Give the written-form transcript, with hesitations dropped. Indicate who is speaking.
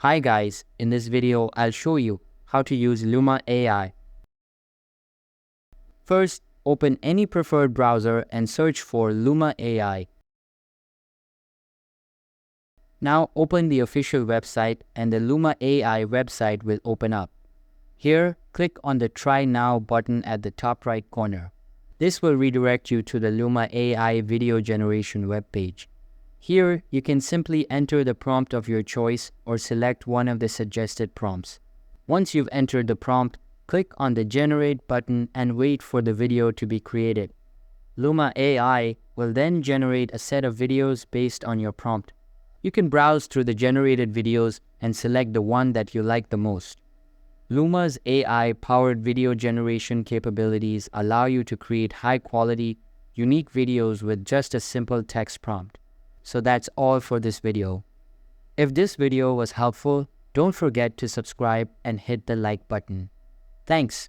Speaker 1: Hi guys, in this video I'll show you how to use Luma AI. First, open any preferred browser and search for Luma AI. Now open the official website and the Luma AI website will open up. Here, click on the Try Now button at the top right corner. This will redirect you to the Luma AI video generation webpage. Here, you can simply enter the prompt of your choice or select one of the suggested prompts. Once you've entered the prompt, click on the Generate button and wait for the video to be created. Luma AI will then generate a set of videos based on your prompt. You can browse through the generated videos and select the one that you like the most. Luma's AI-powered video generation capabilities allow you to create high-quality, unique videos with just a simple text prompt. So that's all for this video. If this video was helpful, don't forget to subscribe and hit the like button. Thanks.